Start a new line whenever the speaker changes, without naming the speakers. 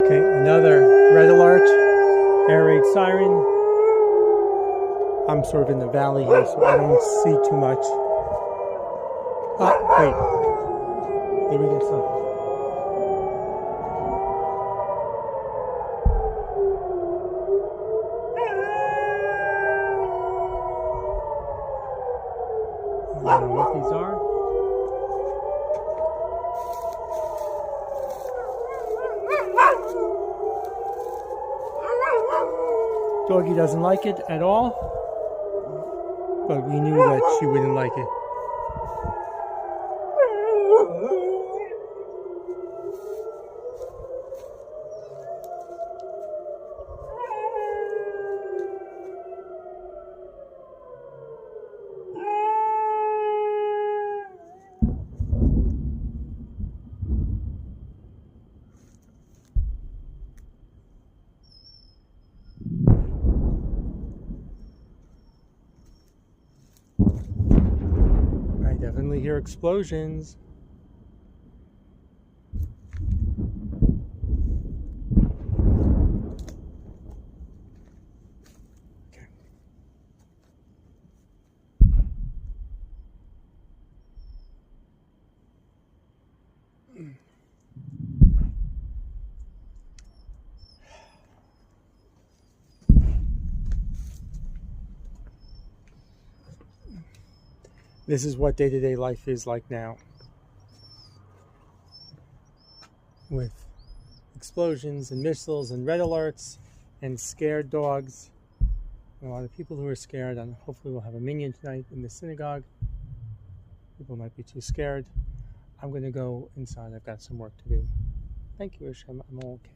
Okay, another red alert, air raid siren. I'm sort of in the valley here, so I don't see too much. Oh, wait. Maybe there's something. I don't know what these are. Doggy doesn't like it at all, but we knew that she wouldn't like it. I definitely hear explosions. Okay. This is what day-to-day life is like now, with explosions and missiles and red alerts and scared dogs. A lot of people who are scared, and hopefully we'll have a minyan tonight in the synagogue. People might be too scared. I'm going to go inside. I've got some work to do. Thank you, Hashem. I'm all okay.